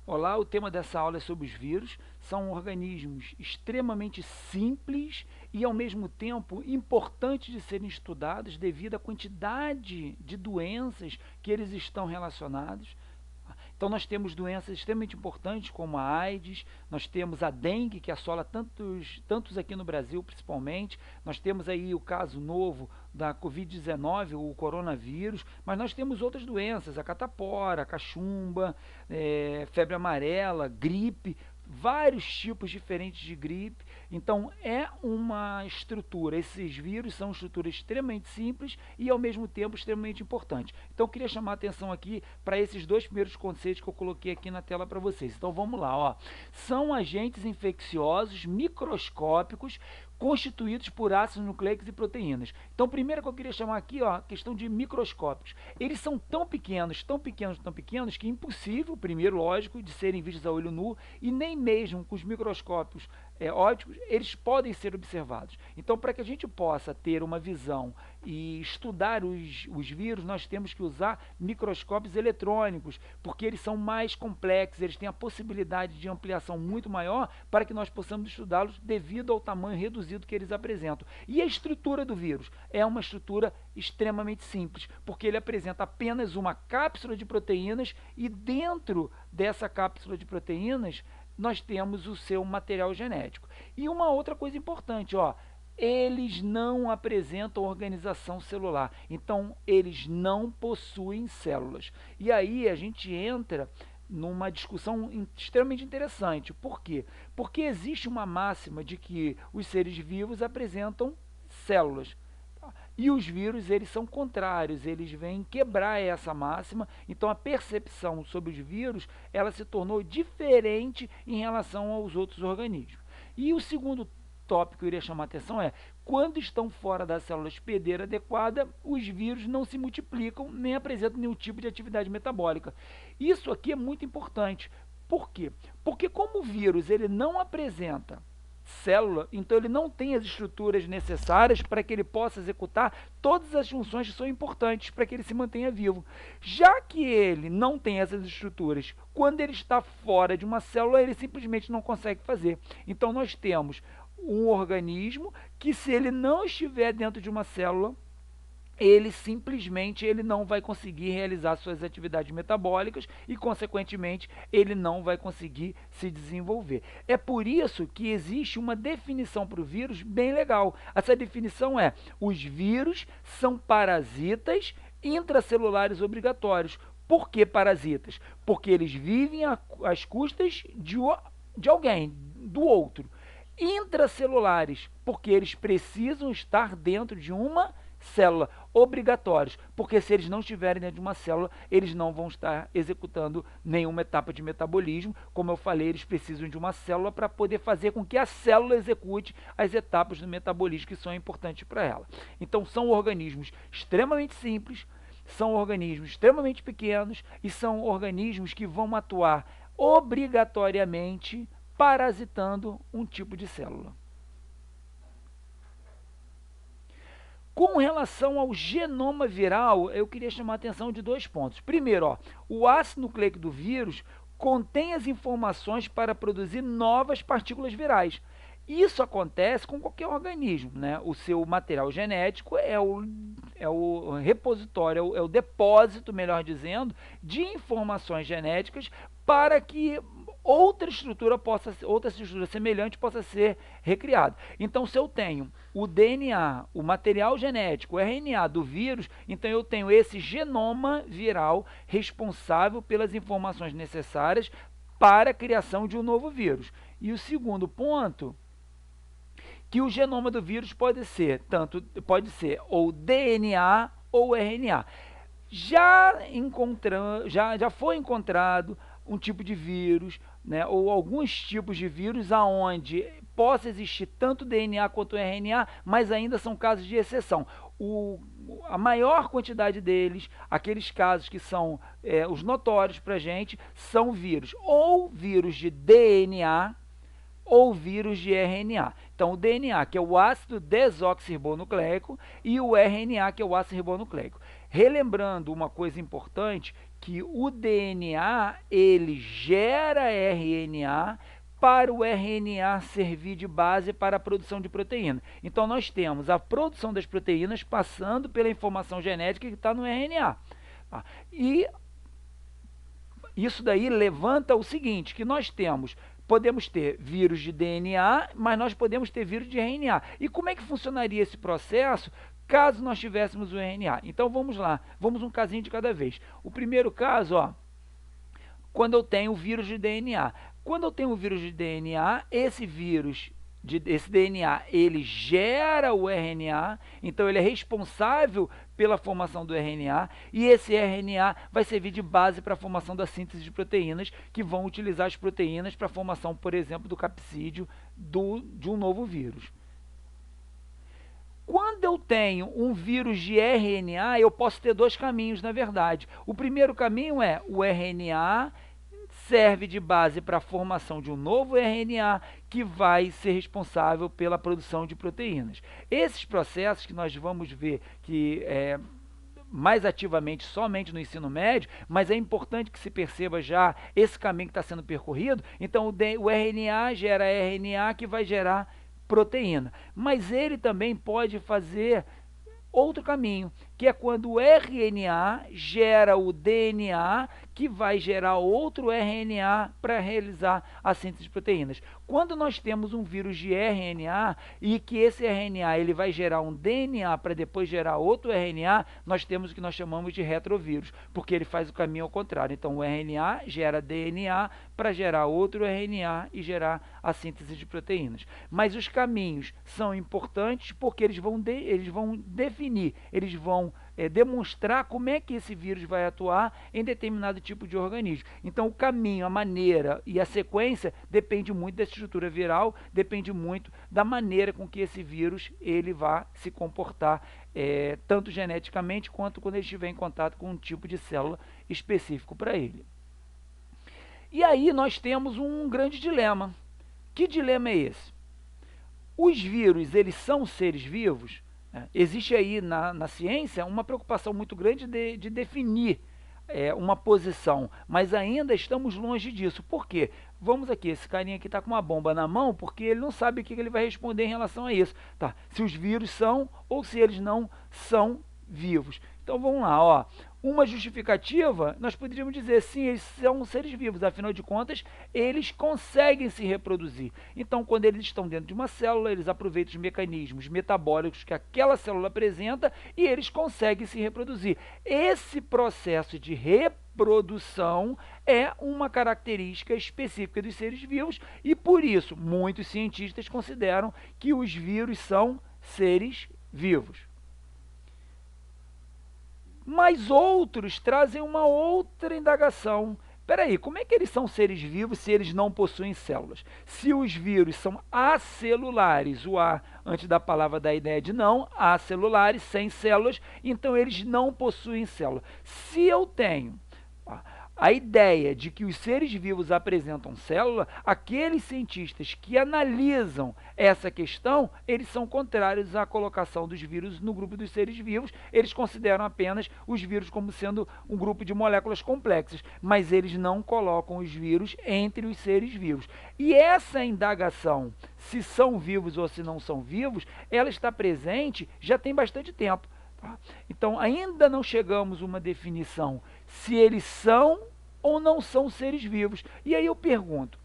Olá, o tema dessa aula é sobre os vírus. São organismos extremamente simples e, ao mesmo tempo, importantes de serem estudados devido à quantidade de doenças que eles estão relacionados. Então, nós temos doenças extremamente importantes como a AIDS, nós temos a dengue, que assola tantos aqui no Brasil, principalmente. Nós temos aí o caso novo da Covid-19, o coronavírus, mas nós temos outras doenças, a catapora, a cachumba, febre amarela, gripe, vários tipos diferentes de gripe. Então é uma estrutura, esses vírus são estruturas extremamente simples e ao mesmo tempo extremamente importantes. Então eu queria chamar a atenção aqui para esses dois primeiros conceitos que eu coloquei aqui na tela para vocês. Então vamos lá, ó. São agentes infecciosos microscópicos constituídos por ácidos nucleicos e proteínas. Então, primeiro que eu queria chamar aqui, ó, a questão de microscópicos. Eles são tão pequenos, tão pequenos, tão pequenos, que é impossível, primeiro, lógico, de serem vistos a olho nu, e nem mesmo com os microscópios ópticos, eles podem ser observados. Então, para que a gente possa ter uma visão e estudar os vírus, nós temos que usar microscópios eletrônicos, porque eles são mais complexos, eles têm a possibilidade de ampliação muito maior para que nós possamos estudá-los devido ao tamanho reduzido que eles apresentam. E a estrutura do vírus é uma estrutura extremamente simples, porque ele apresenta apenas uma cápsula de proteínas e dentro dessa cápsula de proteínas nós temos o seu material genético. E uma outra coisa importante, ó, eles não apresentam organização celular, então eles não possuem células. E aí a gente entra numa discussão extremamente interessante. Por quê? Porque existe uma máxima de que os seres vivos apresentam células. E os vírus, eles são contrários, eles vêm quebrar essa máxima, então a percepção sobre os vírus, ela se tornou diferente em relação aos outros organismos. E o segundo tópico que eu iria chamar a atenção é, quando estão fora da célula hospedeira adequada, os vírus não se multiplicam, nem apresentam nenhum tipo de atividade metabólica. Isso aqui é muito importante. Por quê? Porque como o vírus ele não apresenta célula, então ele não tem as estruturas necessárias para que ele possa executar todas as funções que são importantes para que ele se mantenha vivo. Já que ele não tem essas estruturas, quando ele está fora de uma célula, ele simplesmente não consegue fazer. Então nós temos um organismo que, se ele não estiver dentro de uma célula, ele simplesmente não vai conseguir realizar suas atividades metabólicas e, consequentemente, ele não vai conseguir se desenvolver. É por isso que existe uma definição para o vírus bem legal. Essa definição é: os vírus são parasitas intracelulares obrigatórios. Por que parasitas? Porque eles vivem às custas de alguém, do outro. Intracelulares, porque eles precisam estar dentro de uma célula, obrigatórios, porque se eles não estiverem dentro de uma célula, eles não vão estar executando nenhuma etapa de metabolismo. Como eu falei, eles precisam de uma célula para poder fazer com que a célula execute as etapas do metabolismo que são importantes para ela. Então são organismos extremamente simples, são organismos extremamente pequenos e são organismos que vão atuar obrigatoriamente parasitando um tipo de célula. Com relação ao genoma viral, eu queria chamar a atenção de dois pontos. Primeiro, ó, o ácido nucleico do vírus contém as informações para produzir novas partículas virais. Isso acontece com qualquer organismo, né? O seu material genético é o repositório, é o depósito, melhor dizendo, de informações genéticas para que outra estrutura semelhante possa ser recriada. Então, se eu tenho o DNA, o material genético, o RNA do vírus, então eu tenho esse genoma viral responsável pelas informações necessárias para a criação de um novo vírus. E o segundo ponto, que o genoma do vírus pode ser ou DNA ou RNA. Já foi encontrado um tipo de vírus, né, ou alguns tipos de vírus aonde possa existir tanto DNA quanto RNA, mas ainda são casos de exceção. A maior quantidade deles, aqueles casos que são os notórios para a gente, são vírus, ou vírus de DNA, ou vírus de RNA. Então, o DNA, que é o ácido desoxirribonucleico, e o RNA, que é o ácido ribonucleico. Relembrando uma coisa importante, que o DNA, ele gera RNA para o RNA servir de base para a produção de proteína. Então, nós temos a produção das proteínas passando pela informação genética que está no RNA. E isso daí levanta o seguinte, que nós podemos ter vírus de DNA, mas nós podemos ter vírus de RNA. E como é que funcionaria esse processo caso nós tivéssemos o RNA? Então vamos lá, vamos um casinho de cada vez. O primeiro caso, quando eu tenho o vírus de DNA. Quando eu tenho o vírus de DNA, esse DNA, ele gera o RNA, então ele é responsável pela formação do RNA, e esse RNA vai servir de base para a formação da síntese de proteínas, que vão utilizar as proteínas para a formação, por exemplo, do capsídeo de um novo vírus. Quando eu tenho um vírus de RNA, eu posso ter dois caminhos, na verdade. O primeiro caminho é o RNA serve de base para a formação de um novo RNA que vai ser responsável pela produção de proteínas. Esses processos que nós vamos ver que mais ativamente somente no ensino médio, mas é importante que se perceba já esse caminho que está sendo percorrido. Então o RNA gera RNA que vai gerar proteína, mas ele também pode fazer outro caminho, que é quando o RNA gera o DNA, que vai gerar outro RNA para realizar a síntese de proteínas. Quando nós temos um vírus de RNA e que esse RNA ele vai gerar um DNA para depois gerar outro RNA, nós temos o que nós chamamos de retrovírus, porque ele faz o caminho ao contrário. Então o RNA gera DNA para gerar outro RNA e gerar a síntese de proteínas. Mas os caminhos são importantes porque eles vão definir, eles vão demonstrar como é que esse vírus vai atuar em determinado tipo de organismo. Então o caminho, a maneira e a sequência depende muito da estrutura viral, depende muito da maneira com que esse vírus ele vai se comportar, tanto geneticamente quanto quando ele estiver em contato com um tipo de célula específico para ele. E aí nós temos um grande dilema. Que dilema é esse? Os vírus, eles são seres vivos? Existe aí na ciência uma preocupação muito grande de definir uma posição, mas ainda estamos longe disso. Por quê? Vamos aqui, esse carinha aqui está com uma bomba na mão porque ele não sabe o que ele vai responder em relação a isso. Tá? Se os vírus são ou se eles não são vivos. Então vamos lá, uma justificativa, nós poderíamos dizer, sim, eles são seres vivos, afinal de contas, eles conseguem se reproduzir. Então, quando eles estão dentro de uma célula, eles aproveitam os mecanismos metabólicos que aquela célula apresenta e eles conseguem se reproduzir. Esse processo de reprodução é uma característica específica dos seres vivos e, por isso, muitos cientistas consideram que os vírus são seres vivos. Mas outros trazem uma outra indagação. Espera aí, como é que eles são seres vivos se eles não possuem células? Se os vírus são acelulares, o A antes da palavra dá a ideia de não, acelulares, sem células, então eles não possuem célula. Se eu tenho a ideia de que os seres vivos apresentam célula, aqueles cientistas que analisam essa questão, eles são contrários à colocação dos vírus no grupo dos seres vivos, eles consideram apenas os vírus como sendo um grupo de moléculas complexas, mas eles não colocam os vírus entre os seres vivos. E essa indagação, se são vivos ou se não são vivos, ela está presente já tem bastante tempo. Então, ainda não chegamos a uma definição se eles são ou não são seres vivos. E aí eu pergunto,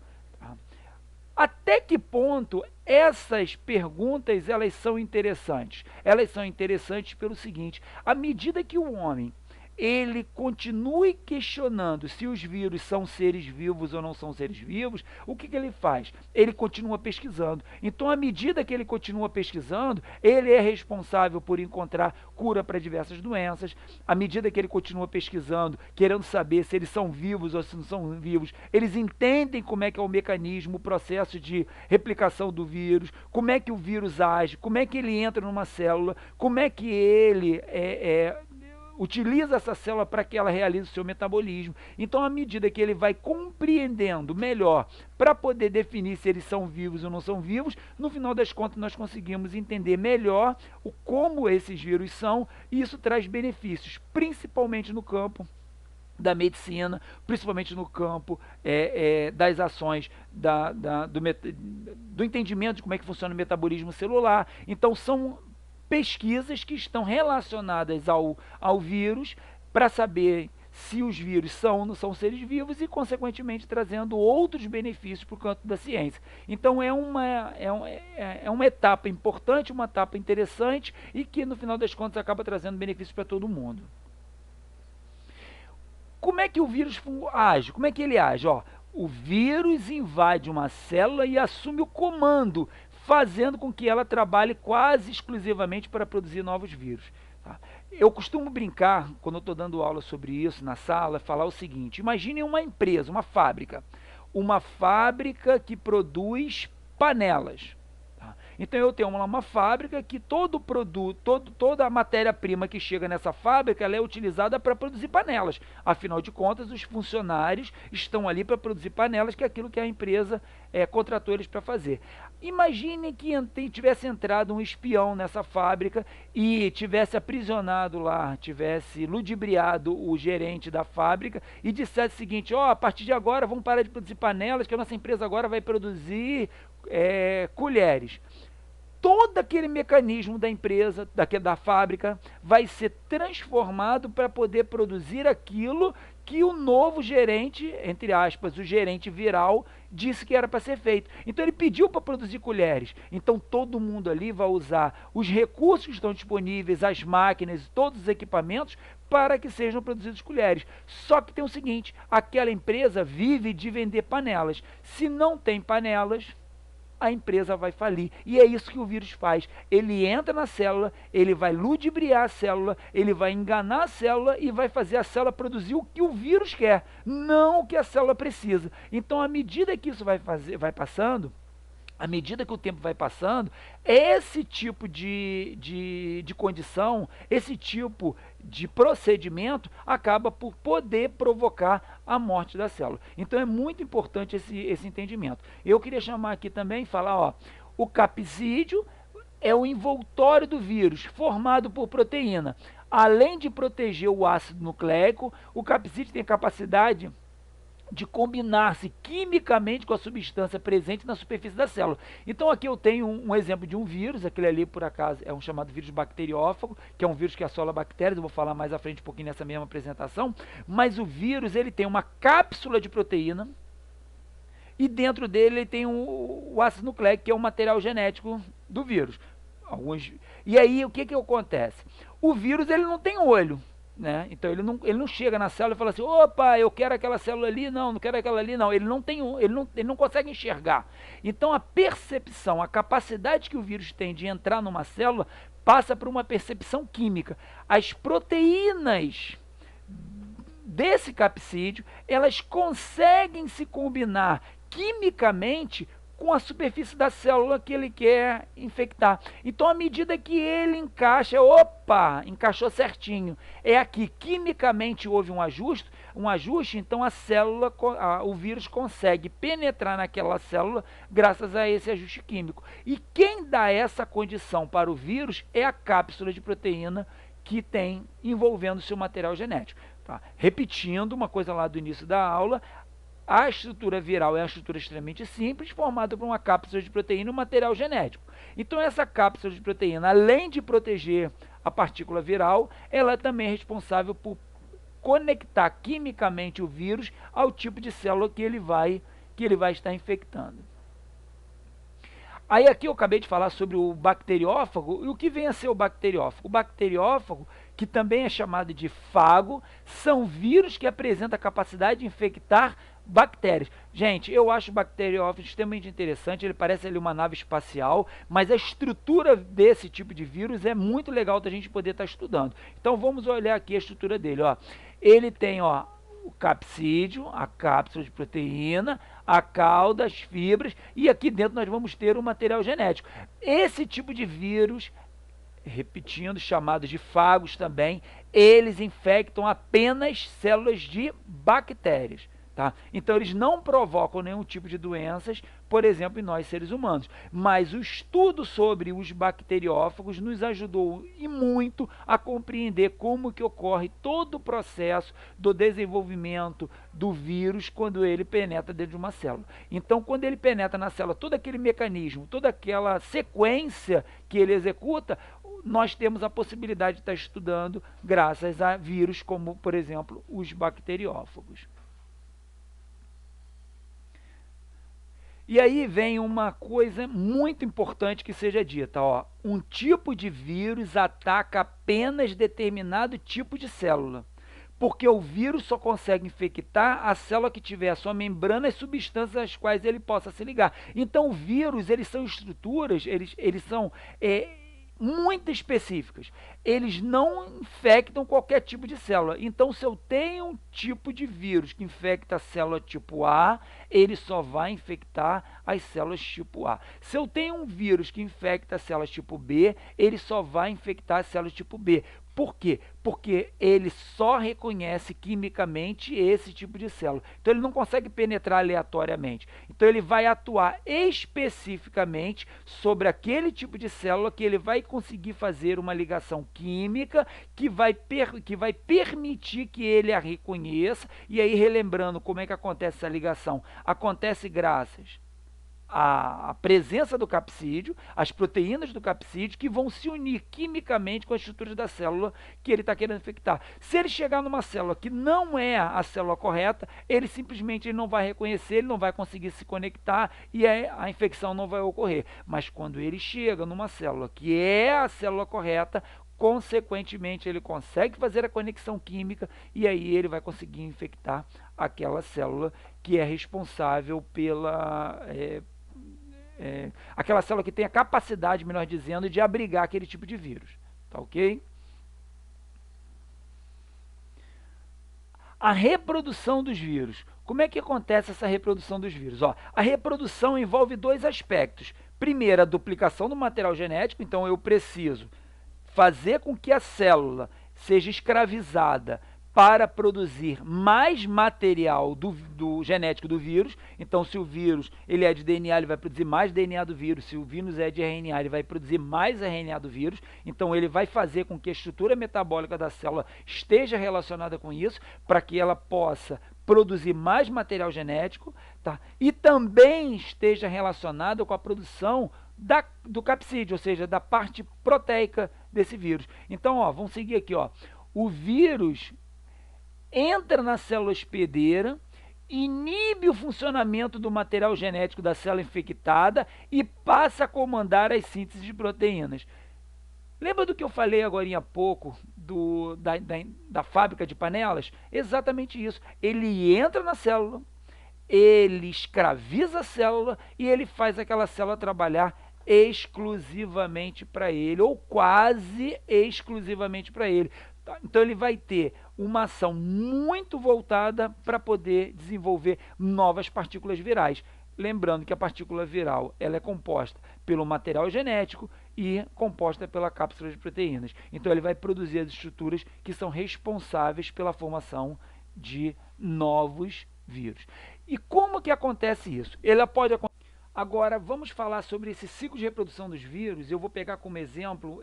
até que ponto essas perguntas elas são interessantes? Elas são interessantes pelo seguinte, à medida que o homem ele continue questionando se os vírus são seres vivos ou não são seres vivos, o que ele faz? Ele continua pesquisando. Então, à medida que ele continua pesquisando, ele é responsável por encontrar cura para diversas doenças. À medida que ele continua pesquisando, querendo saber se eles são vivos ou se não são vivos, eles entendem como é que é o mecanismo, o processo de replicação do vírus, como é que o vírus age, como é que ele entra numa célula, como é que ele utiliza essa célula para que ela realize o seu metabolismo. Então, à medida que ele vai compreendendo melhor para poder definir se eles são vivos ou não são vivos, no final das contas nós conseguimos entender melhor como esses vírus são, e isso traz benefícios, principalmente no campo da medicina, principalmente no campo das ações, do entendimento de como é que funciona o metabolismo celular. Então, são pesquisas que estão relacionadas ao vírus para saber se os vírus são ou não são seres vivos e, consequentemente, trazendo outros benefícios para o campo da ciência. Então, é uma etapa importante, uma etapa interessante e que, no final das contas, acaba trazendo benefícios para todo mundo. Como é que o vírus age? Como é que ele age? Ó, o vírus invade uma célula e assume o comando, fazendo com que ela trabalhe quase exclusivamente para produzir novos vírus. Tá? Eu costumo brincar, quando eu estou dando aula sobre isso na sala, falar o seguinte: imagine uma empresa, uma fábrica que produz panelas. Então eu tenho uma fábrica que todo o produto, toda a matéria-prima que chega nessa fábrica, ela é utilizada para produzir panelas. Afinal de contas, os funcionários estão ali para produzir panelas, que é aquilo que a empresa contratou eles para fazer. Imagine que tivesse entrado um espião nessa fábrica e tivesse aprisionado lá, tivesse ludibriado o gerente da fábrica e dissesse o seguinte: ó, a partir de agora vamos parar de produzir panelas, que a nossa empresa agora vai produzir colheres. Todo aquele mecanismo da empresa, da fábrica, vai ser transformado para poder produzir aquilo que o novo gerente, entre aspas, o gerente viral, disse que era para ser feito. Então ele pediu para produzir colheres. Então todo mundo ali vai usar os recursos que estão disponíveis, as máquinas, todos os equipamentos, para que sejam produzidos colheres. Só que tem o seguinte: aquela empresa vive de vender panelas. Se não tem panelas, a empresa vai falir. E é isso que o vírus faz. Ele entra na célula, ele vai ludibriar a célula, ele vai enganar a célula e vai fazer a célula produzir o que o vírus quer, não o que a célula precisa. Então, à medida que isso vai passando, à medida que o tempo vai passando, esse tipo de condição, esse tipo de procedimento acaba por poder provocar a morte da célula. Então é muito importante esse entendimento. Eu queria chamar aqui também e falar, ó, o capsídeo é o envoltório do vírus, formado por proteína. Além de proteger o ácido nucleico, o capsídeo tem a capacidade de combinar-se quimicamente com a substância presente na superfície da célula. Então aqui eu tenho um exemplo de um vírus, aquele ali por acaso é um chamado vírus bacteriófago, que é um vírus que assola bactérias, eu vou falar mais à frente um pouquinho nessa mesma apresentação, mas o vírus ele tem uma cápsula de proteína e dentro dele ele tem o ácido nucleico, que é o material genético do vírus. E aí o que acontece? O vírus ele não tem olho. Né? Então ele não chega na célula e fala assim: opa, eu quero aquela célula ali, não quero aquela ali, não. Ele não consegue enxergar. Então a percepção, a capacidade que o vírus tem de entrar numa célula passa por uma percepção química. As proteínas desse capsídeo, elas conseguem se combinar quimicamente com a superfície da célula que ele quer infectar. Então, à medida que ele encaixa, encaixou certinho. É aqui, quimicamente houve um ajuste, então a célula, o vírus consegue penetrar naquela célula graças a esse ajuste químico. E quem dá essa condição para o vírus é a cápsula de proteína que tem envolvendo seu material genético. Tá? Repetindo uma coisa lá do início da aula, a estrutura viral é uma estrutura extremamente simples, formada por uma cápsula de proteína e um material genético. Então essa cápsula de proteína, além de proteger a partícula viral, ela também é responsável por conectar quimicamente o vírus ao tipo de célula que ele vai estar infectando. Aí aqui eu acabei de falar sobre o bacteriófago, e o que vem a ser o bacteriófago? O bacteriófago, que também é chamado de fago, são vírus que apresentam a capacidade de infectar bactérias. Gente, eu acho o bacteriófago extremamente interessante, ele parece ali uma nave espacial, mas a estrutura desse tipo de vírus é muito legal da gente poder estar estudando. Então vamos olhar aqui a estrutura dele. Ó. Ele tem o capsídeo, a cápsula de proteína, a cauda, as fibras, e aqui dentro nós vamos ter o material genético. Esse tipo de vírus, repetindo, chamados de fagos também, eles infectam apenas células de bactérias. Tá? Então, eles não provocam nenhum tipo de doenças, por exemplo, em nós seres humanos. Mas o estudo sobre os bacteriófagos nos ajudou e muito a compreender como que ocorre todo o processo do desenvolvimento do vírus quando ele penetra dentro de uma célula. Então, quando ele penetra na célula, todo aquele mecanismo, toda aquela sequência que ele executa, nós temos a possibilidade de estar estudando graças a vírus como, por exemplo, os bacteriófagos. E aí vem uma coisa muito importante que seja dita, ó. Um tipo de vírus ataca apenas determinado tipo de célula, porque o vírus só consegue infectar a célula que tiver a sua membrana e substâncias às quais ele possa se ligar. Então, o vírus, eles são estruturas, eles são muito específicas. Eles não infectam qualquer tipo de célula. Então, se eu tenho um tipo de vírus que infecta a célula tipo A, ele só vai infectar as células tipo A. Se eu tenho um vírus que infecta as células tipo B, ele só vai infectar as células tipo B. Por quê? Porque ele só reconhece quimicamente esse tipo de célula. Então, ele não consegue penetrar aleatoriamente. Então, ele vai atuar especificamente sobre aquele tipo de célula que ele vai conseguir fazer uma ligação química que vai permitir que ele a reconheça. E aí, relembrando como é que acontece essa ligação, acontece graças à presença do capsídeo, as proteínas do capsídeo que vão se unir quimicamente com as estruturas da célula que ele está querendo infectar. Se ele chegar numa célula que não é a célula correta, ele simplesmente não vai reconhecer, ele não vai conseguir se conectar e a infecção não vai ocorrer. Mas quando ele chega numa célula que é a célula correta, consequentemente ele consegue fazer a conexão química e aí ele vai conseguir infectar aquela célula que é responsável pela aquela célula que tem a capacidade, melhor dizendo, de abrigar aquele tipo de vírus. Tá ok? A reprodução dos vírus. Como é que acontece essa reprodução dos vírus? Ó, a reprodução envolve dois aspectos. Primeiro, a duplicação do material genético. Então, eu preciso fazer com que a célula seja escravizada para produzir mais material do genético do vírus. Então, se o vírus ele é de DNA, ele vai produzir mais DNA do vírus. Se o vírus é de RNA, ele vai produzir mais RNA do vírus. Então, ele vai fazer com que a estrutura metabólica da célula esteja relacionada com isso, para que ela possa produzir mais material genético, tá? E também esteja relacionado com a produção do capsídeo, ou seja, da parte proteica desse vírus. Então, ó, vamos seguir aqui, ó. O vírus entra na célula hospedeira, inibe o funcionamento do material genético da célula infectada e passa a comandar as sínteses de proteínas. Lembra do que eu falei agora há pouco da fábrica de panelas? Exatamente isso. Ele entra na célula, ele escraviza a célula e ele faz aquela célula trabalhar exclusivamente para ele, ou quase exclusivamente para ele. Então ele vai ter uma ação muito voltada para poder desenvolver novas partículas virais. Lembrando que a partícula viral ela é composta pelo material genético e composta pela cápsula de proteínas. Então ele vai produzir as estruturas que são responsáveis pela formação de novos vírus. E como que acontece isso? Ele pode acontecer. Agora, vamos falar sobre esse ciclo de reprodução dos vírus. Eu vou pegar como exemplo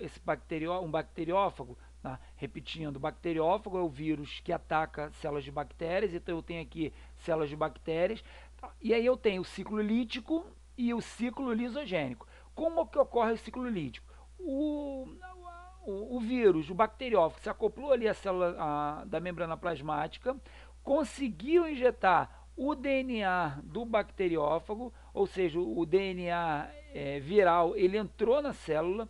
um bacteriófago. Tá? Repetindo, o bacteriófago é o vírus que ataca células de bactérias. Então, eu tenho aqui células de bactérias. Tá? E aí eu tenho o ciclo lítico e o ciclo lisogênico. Como que ocorre o ciclo lítico? O vírus, o bacteriófago, se acoplou ali à célula da membrana plasmática, conseguiu injetar o DNA do bacteriófago, ou seja, o DNA viral, ele entrou na célula.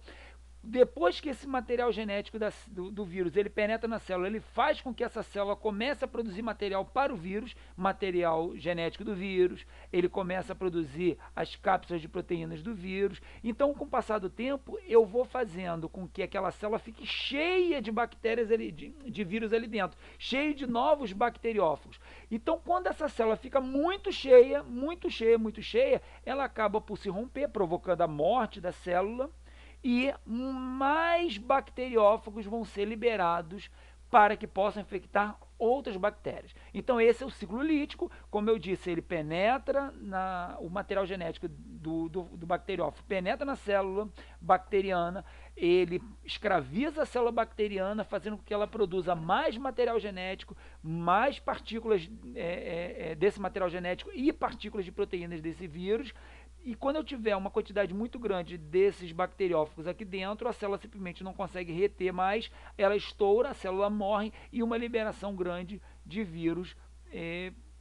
Depois que esse material genético do vírus ele penetra na célula, ele faz com que essa célula comece a produzir material para o vírus, material genético do vírus, ele começa a produzir as cápsulas de proteínas do vírus. Então, com o passar do tempo, eu vou fazendo com que aquela célula fique cheia de bactérias, de vírus ali dentro, cheio de novos bacteriófagos. Então, quando essa célula fica muito cheia, ela acaba por se romper, provocando a morte da célula, e mais bacteriófagos vão ser liberados para que possam infectar outras bactérias. Então esse é o ciclo lítico, como eu disse, ele penetra o material genético do bacteriófago, penetra na célula bacteriana, ele escraviza a célula bacteriana, fazendo com que ela produza mais material genético, mais partículas desse material genético e partículas de proteínas desse vírus. E quando eu tiver uma quantidade muito grande desses bacteriófagos aqui dentro, a célula simplesmente não consegue reter mais, ela estoura, a célula morre e uma liberação grande de vírus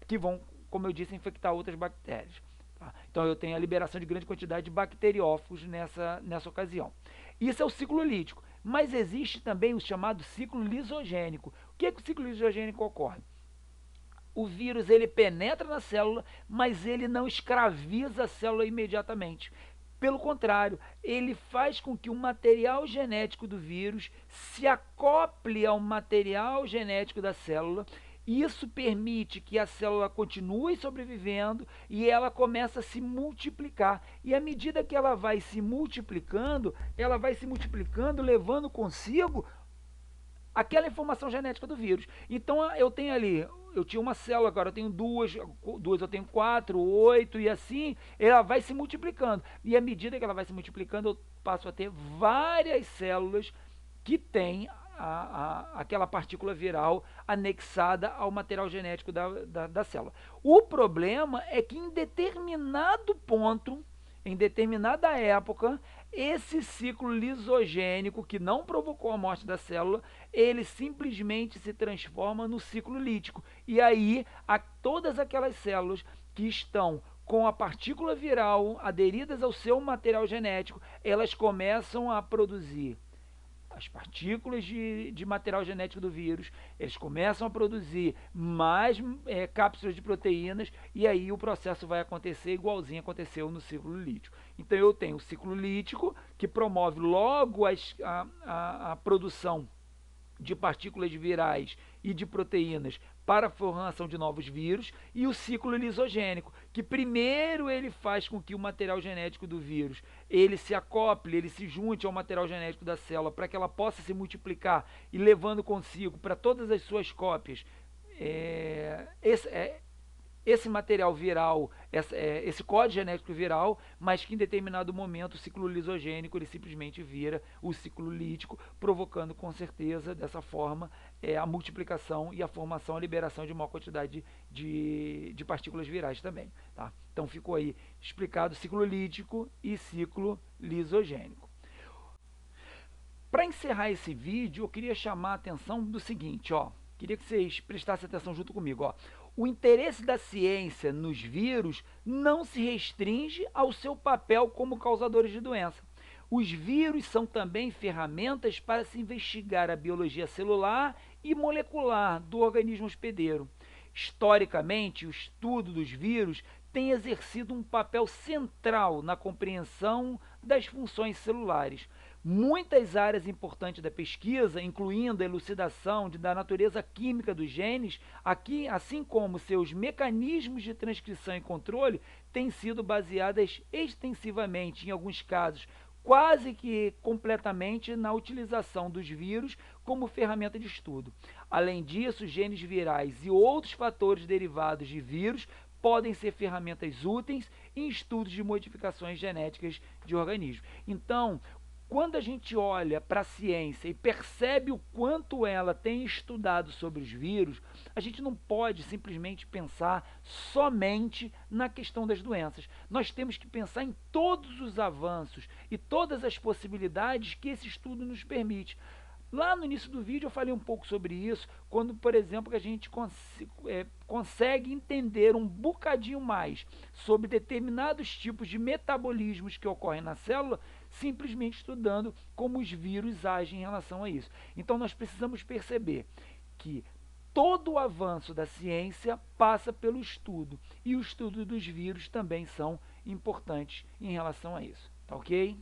que vão, como eu disse, infectar outras bactérias. Tá? Então eu tenho a liberação de grande quantidade de bacteriófagos nessa ocasião. Isso é o ciclo lítico. Mas existe também o chamado ciclo lisogênico. O que é que o ciclo lisogênico ocorre? O vírus ele penetra na célula, mas ele não escraviza a célula imediatamente. Pelo contrário, ele faz com que o material genético do vírus se acople ao material genético da célula. Isso permite que a célula continue sobrevivendo e ela começa a se multiplicar. E à medida que ela vai se multiplicando, levando consigo aquela informação genética do vírus. Então eu tenho ali, eu tinha uma célula, agora eu tenho duas eu tenho 4, 8 e assim ela vai se multiplicando. E à medida que ela vai se multiplicando, eu passo a ter várias células que têm aquela partícula viral anexada ao material genético da célula. O problema é que em determinado ponto, em determinada época, esse ciclo lisogênico, que não provocou a morte da célula, ele simplesmente se transforma no ciclo lítico. E aí, todas aquelas células que estão com a partícula viral aderidas ao seu material genético, elas começam a produzir as partículas de material genético do vírus, eles começam a produzir mais cápsulas de proteínas e aí o processo vai acontecer igualzinho aconteceu no ciclo lítico. Então eu tenho o ciclo lítico, que promove logo a produção de partículas virais e de proteínas para a formação de novos vírus, e o ciclo lisogênico, que primeiro ele faz com que o material genético do vírus ele se acople, ele se junte ao material genético da célula para que ela possa se multiplicar e levando consigo para todas as suas cópias esse material viral, esse código genético viral, mas que em determinado momento o ciclo lisogênico ele simplesmente vira o ciclo lítico, provocando com certeza dessa forma a multiplicação e a formação, a liberação de maior quantidade de partículas virais também. Tá? Então ficou aí explicado ciclo lítico e ciclo lisogênico. Para encerrar esse vídeo, eu queria chamar a atenção do seguinte, ó. Queria que vocês prestassem atenção junto comigo, ó. O interesse da ciência nos vírus não se restringe ao seu papel como causadores de doença. Os vírus são também ferramentas para se investigar a biologia celular e molecular do organismo hospedeiro. Historicamente, o estudo dos vírus tem exercido um papel central na compreensão das funções celulares. Muitas áreas importantes da pesquisa, incluindo a elucidação da natureza química dos genes, assim como seus mecanismos de transcrição e controle, têm sido baseadas extensivamente, em alguns casos, quase que completamente na utilização dos vírus como ferramenta de estudo. Além disso, genes virais e outros fatores derivados de vírus podem ser ferramentas úteis em estudos de modificações genéticas de organismos. Então, quando a gente olha para a ciência e percebe o quanto ela tem estudado sobre os vírus, a gente não pode simplesmente pensar somente na questão das doenças. Nós temos que pensar em todos os avanços e todas as possibilidades que esse estudo nos permite. Lá no início do vídeo eu falei um pouco sobre isso, quando, por exemplo, que a gente consegue entender um bocadinho mais sobre determinados tipos de metabolismos que ocorrem na célula, simplesmente estudando como os vírus agem em relação a isso. Então nós precisamos perceber que todo o avanço da ciência passa pelo estudo, e o estudo dos vírus também são importantes em relação a isso. Tá ok?